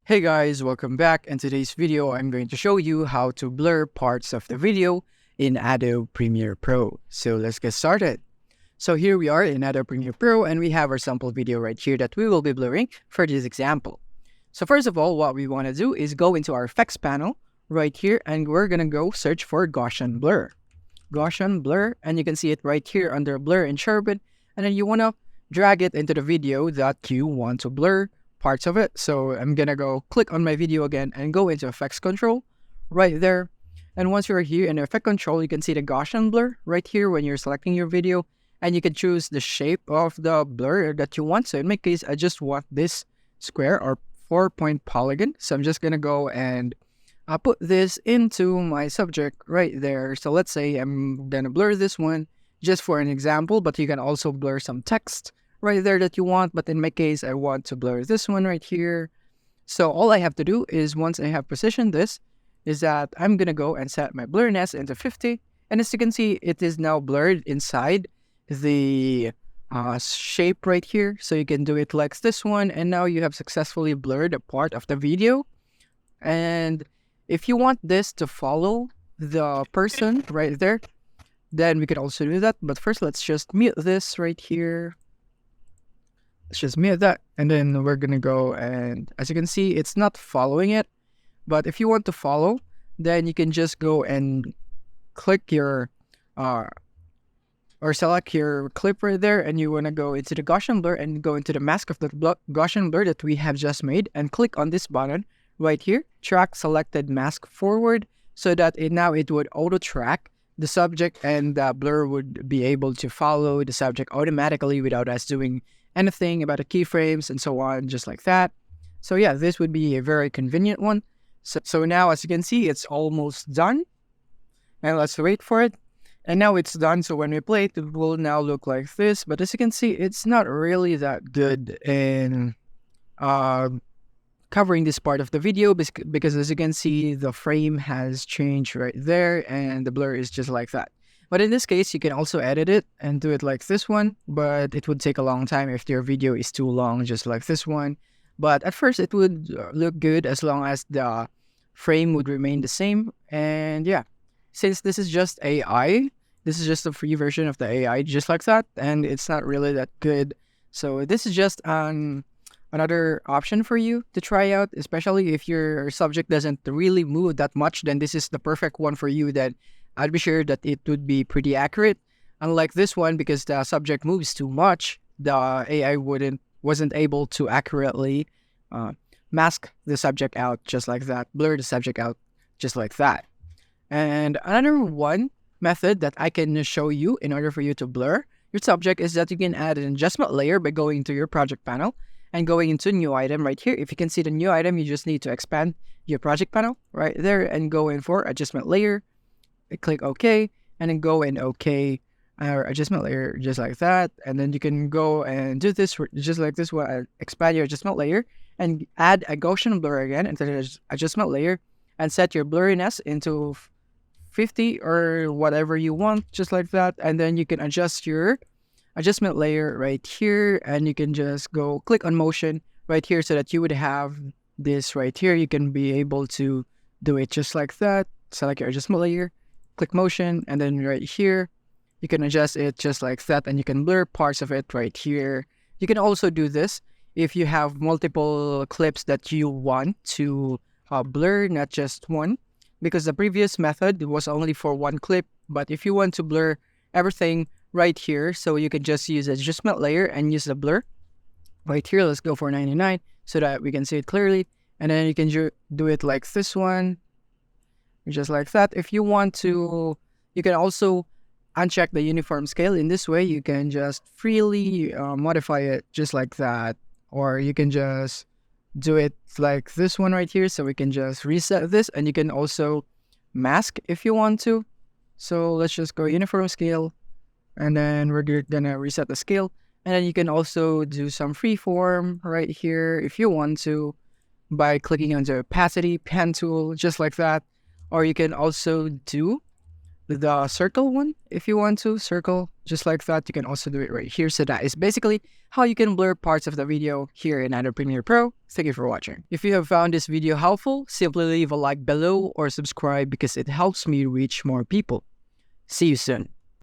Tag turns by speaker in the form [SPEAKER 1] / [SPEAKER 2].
[SPEAKER 1] Hey guys, welcome back. In today's video, I'm going to show you how to blur parts of the video in Adobe Premiere Pro. So let's get started. So here we are in Adobe Premiere Pro and we have our sample video right here that we will be blurring for this example. So first of all, what we want to do is go into our effects panel right here and we're going to go search for Gaussian blur. Gaussian blur, and you can see it right here under blur and sharpen, and then you want to drag it into the video that you want to blur parts of it. So I'm gonna go click on my video again and go into effects control right there. And once you're here in effect control, you can see the Gaussian blur right here when you're selecting your video, and you can choose the shape of the blur that you want. So in my case, I just want this square or 4-point polygon. So I'm just gonna go and put this into my subject right there. So let's say I'm gonna blur this one just for an example, but you can also blur some text right there that you want. But in my case, I want to blur this one right here. So all I have to do is, once I have positioned this, is that I'm gonna go and set my blurriness into 50. And as you can see, it is now blurred inside the shape right here. So you can do it like this one, and now you have successfully blurred a part of the video. And if you want this to follow the person right there, then we could also do that. But first, let's just mute this right here. Let's just mute that, and then we're gonna go, and as you can see, it's not following it. But if you want to follow, then you can just go and click your or select your clip right there, and you want to go into the Gaussian blur and go into the mask of the Gaussian blur that we have just made, and click on this button right here, track selected mask forward, so that now it would auto track the subject, and the blur would be able to follow the subject automatically without us doing anything about the keyframes and so on, just like that. So yeah, this would be a very convenient one. So now, as you can see, it's almost done. And let's wait for it. And now it's done. So when we play it, it will now look like this. But as you can see, it's not really that good in covering this part of the video, because as you can see, the frame has changed right there and the blur is just like that. But in this case, you can also edit it and do it like this one, but it would take a long time if your video is too long, just like this one. But at first, it would look good as long as the frame would remain the same. And yeah, since this is just AI, this is just a free version of the AI, just like that, and it's not really that good. So this is just another option for you to try out, especially if your subject doesn't really move that much, then this is the perfect one for you. That I'd be sure that it would be pretty accurate. Unlike this one, because the subject moves too much, the AI wasn't able to accurately mask the subject out just like that, blur the subject out just like that. And another one method that I can show you in order for you to blur your subject is that you can add an adjustment layer by going to your project panel and going into new item right here. If you can see the new item, you just need to expand your project panel right there and go in for adjustment layer. Click OK, and then go in OK or adjustment layer just like that. And then you can go and do this just like this one, expand your adjustment layer and add a Gaussian blur again into the adjustment layer and set your blurriness into 50 or whatever you want, just like that. And then you can adjust your adjustment layer right here, and you can just go click on motion right here so that you would have this right here. You can be able to do it just like that. Select your adjustment layer, click motion, and then right here, you can adjust it just like that, and you can blur parts of it right here. You can also do this if you have multiple clips that you want to blur, not just one, because the previous method was only for one clip. But if you want to blur everything right here, so you can just use adjustment layer and use the blur right here. Let's go for 99 so that we can see it clearly, and then you can do it like this one, just like that. If you want to, you can also uncheck the uniform scale. In this way, you can just freely modify it just like that, or you can just do it like this one right here. So we can just reset this, and you can also mask if you want to. So let's just go uniform scale, and then we're gonna reset the scale, and then you can also do some freeform right here if you want to by clicking on the opacity pen tool just like that. Or you can also do the circle one if you want to. Circle, just like that. You can also do it right here. So that is basically how you can blur parts of the video here in Adobe Premiere Pro. Thank you for watching. If you have found this video helpful, simply leave a like below or subscribe because it helps me reach more people. See you soon.